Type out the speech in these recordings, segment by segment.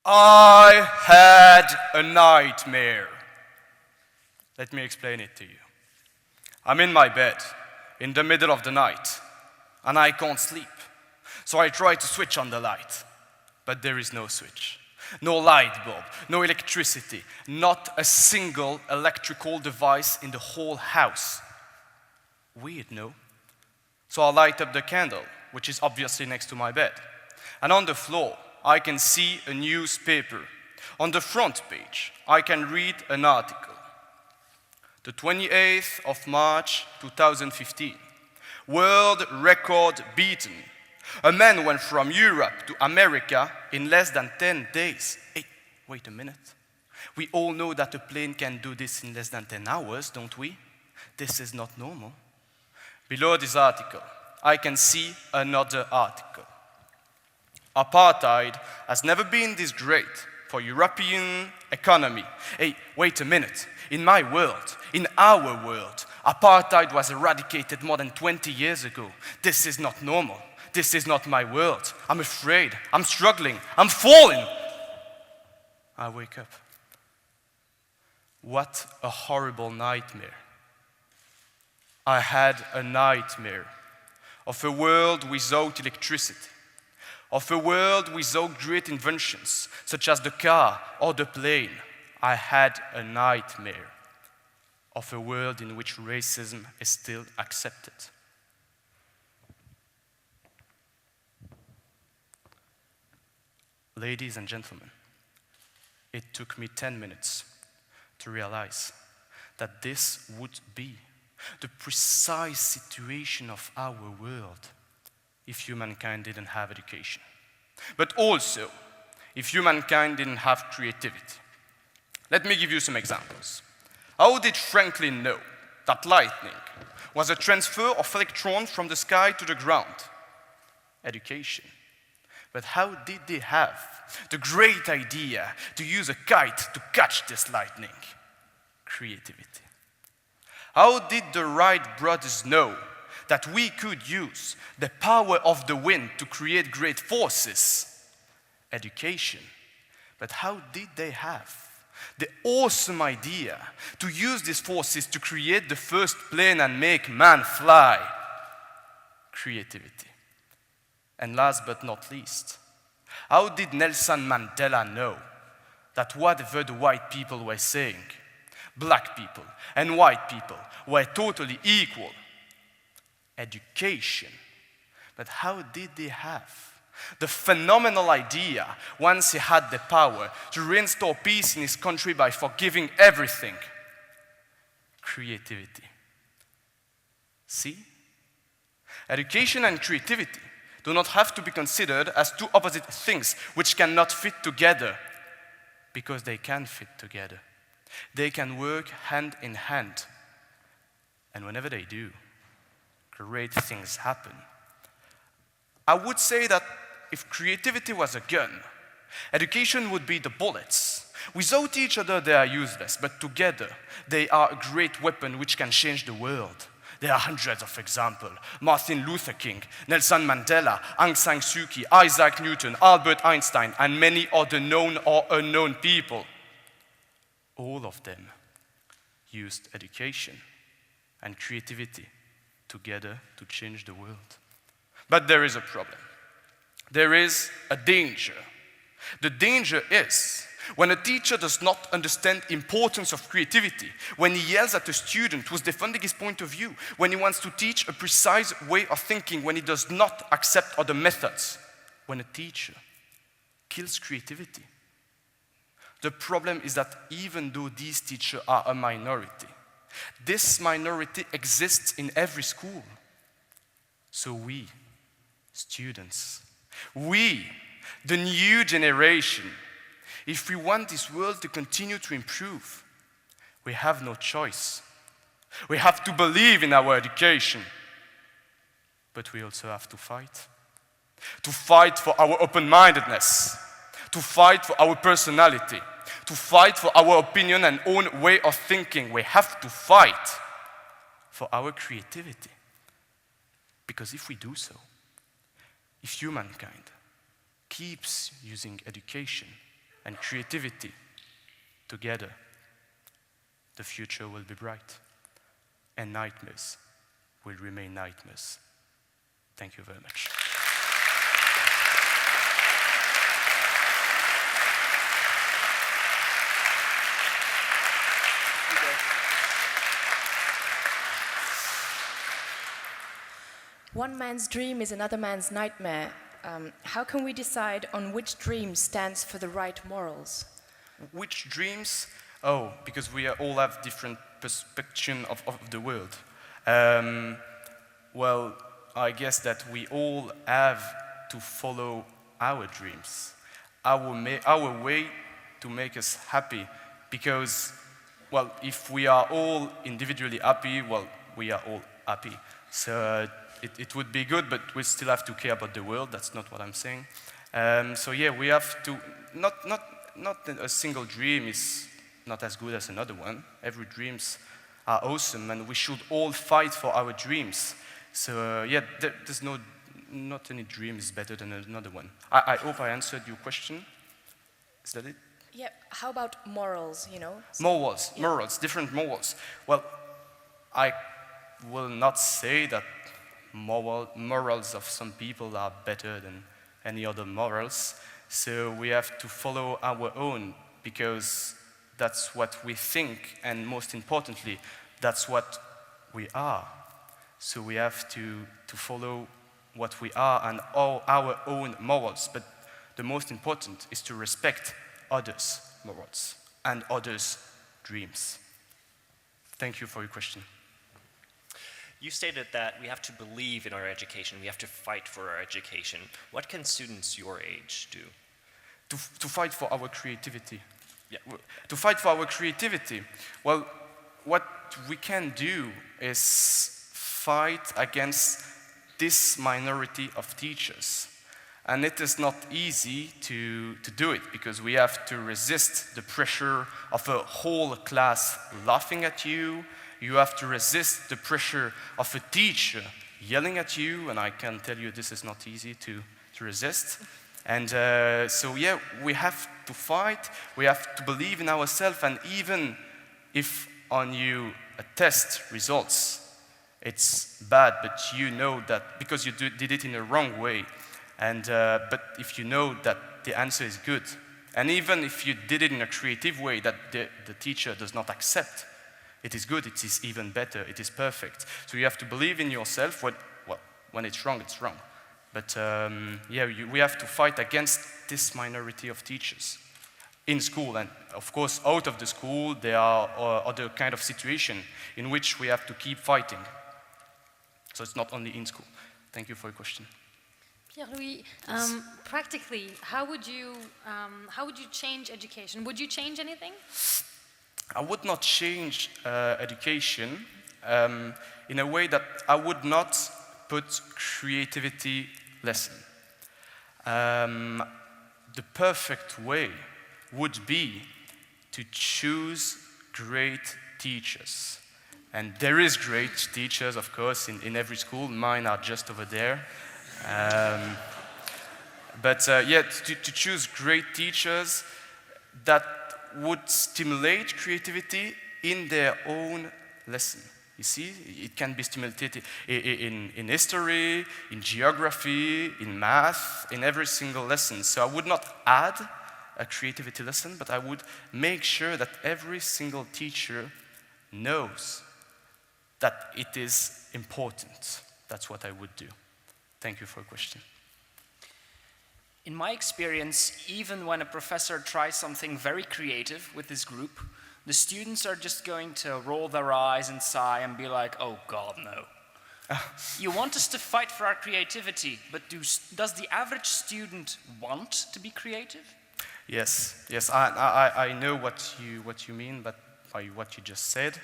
I had a nightmare. Let me explain it to you. I'm in my bed in the middle of the night and I can't sleep. So I try to switch on the light, but there is no switch. No light bulb, no electricity, not a single electrical device in the whole house. Weird, no? So I light up the candle, which is obviously next to my bed. And on the floor, I can see a newspaper. On the front page, I can read an article. The 28th of March 2015, world record beaten. A man went from Europe to America in less than 10 days. Hey, wait a minute. We all know that a plane can do this in less than 10 hours, don't we? This is not normal. Below this article, I can see another article. Apartheid has never been this great for European economy. Hey, wait a minute. In my world, in our world, apartheid was eradicated more than 20 years ago. This is not normal. This is not my world. I'm afraid. I'm struggling. I'm falling. I wake up. What a horrible nightmare. I had a nightmare of a world without electricity, of a world without great inventions, such as the car or the plane. I had a nightmare of a world in which racism is still accepted. Ladies and gentlemen, it took me 10 minutes to realize that this would be the precise situation of our world if humankind didn't have education. But also, if humankind didn't have creativity. Let me give you some examples. How did Franklin know that lightning was a transfer of electrons from the sky to the ground? Education. But how did they have the great idea to use a kite to catch this lightning? Creativity. How did the Wright brothers know that we could use the power of the wind to create great forces? Education. But how did they have the awesome idea to use these forces to create the first plane and make man fly? Creativity. And last but not least, how did Nelson Mandela know that whatever the white people were saying, black people and white people were totally equal? Education. But how did they have the phenomenal idea, once he had the power, to restore peace in his country by forgiving everything? Creativity. See? Education and creativity do not have to be considered as two opposite things which cannot fit together, because they can fit together. They can work hand in hand. And whenever they do, great things happen. I would say that if creativity was a gun, education would be the bullets. Without each other, they are useless, but together, they are a great weapon which can change the world. There are hundreds of examples. Martin Luther King, Nelson Mandela, Aung San Suu Kyi, Isaac Newton, Albert Einstein, and many other known or unknown people. All of them used education and creativity together to change the world. But there is a problem. There is a danger. The danger is when a teacher does not understand the importance of creativity, when he yells at a student who's defending his point of view, when he wants to teach a precise way of thinking, when he does not accept other methods, when a teacher kills creativity. The problem is that even though these teachers are a minority, this minority exists in every school. So we, students, we, the new generation, if we want this world to continue to improve, we have no choice. We have to believe in our education, but we also have to fight. To fight for our open-mindedness, to fight for our personality, to fight for our opinion and own way of thinking. We have to fight for our creativity. Because if we do so, if humankind keeps using education and creativity together, the future will be bright, and nightmares will remain nightmares. Thank you very much. One man's dream is another man's nightmare. How can we decide on which dream stands for the right morals? Which dreams? Oh, because we all have different perspectives of the world. Well, I guess that we all have to follow our dreams, our way to make us happy. Because, well, if we are all individually happy, well, we are all happy. So it would be good, but we still have to care about the world. That's not what I'm saying. So yeah, we have to, not a single dream is not as good as another one. Every dreams are awesome, and we should all fight for our dreams. So yeah, there's not any dream is better than another one. I hope I answered your question. Is that it? Yeah, how about morals, you know? Morals, different morals. Well, I will not say that morals of some people are better than any other morals. So we have to follow our own, because that's what we think, and most importantly, that's what we are. So we have to follow what we are and all our own morals. But the most important is to respect others' morals and others' dreams. Thank you for your question. You stated that we have to believe in our education, we have to fight for our education. What can students your age do? To fight for our creativity. Yeah. To fight for our creativity, well, what we can do is fight against this minority of teachers. And it is not easy to do it, because we have to resist the pressure of a whole class laughing at you. You have to resist the pressure of a teacher yelling at you, and I can tell you this is not easy to resist. And so yeah, we have to fight, we have to believe in ourselves, and even if on you a test results, it's bad, but you know that because you did it in a wrong way. And but if you know that the answer is good, and even if you did it in a creative way that the teacher does not accept, it is good, it is even better, it is perfect. So you have to believe in yourself. When it's wrong, it's wrong. But yeah, we have to fight against this minority of teachers in school, and of course out of the school there are other kind of situation in which we have to keep fighting. So it's not only in school. Thank you for your question. Pierre-Louis, practically, how would you change education? Would you change anything? I would not change education in a way that I would not put creativity lesson. The perfect way would be to choose great teachers. And there is great teachers, of course, in every school. Mine are just over there. But yeah, to choose great teachers that would stimulate creativity in their own lesson. You see, it can be stimulated in history, in geography, in math, in every single lesson. So I would not add a creativity lesson, but I would make sure that every single teacher knows that it is important. That's what I would do. Thank you for your question. In my experience, even when a professor tries something very creative with his group, the students are just going to roll their eyes and sigh and be like, oh God, no. You want us to fight for our creativity, but does the average student want to be creative? Yes, I know what you mean, but by what you just said.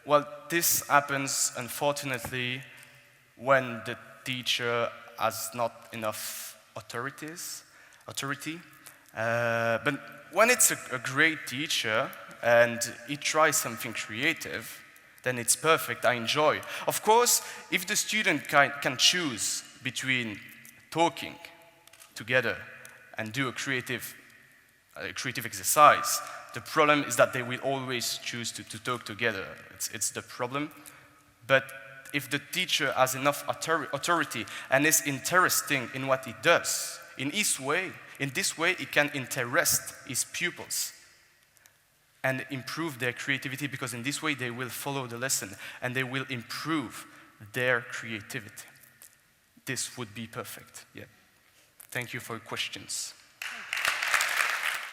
Well, this happens, unfortunately, when the teacher has not enough authority. But when it's a great teacher and he tries something creative, then it's perfect, I enjoy. Of course, if the student can choose between talking together and do a creative creative exercise. The problem is that they will always choose to talk together. It's the problem. But if the teacher has enough authority and is interesting in what he does, in this way, he can interest his pupils and improve their creativity, because in this way they will follow the lesson and they will improve their creativity. This would be perfect. Yeah. Thank you for your questions.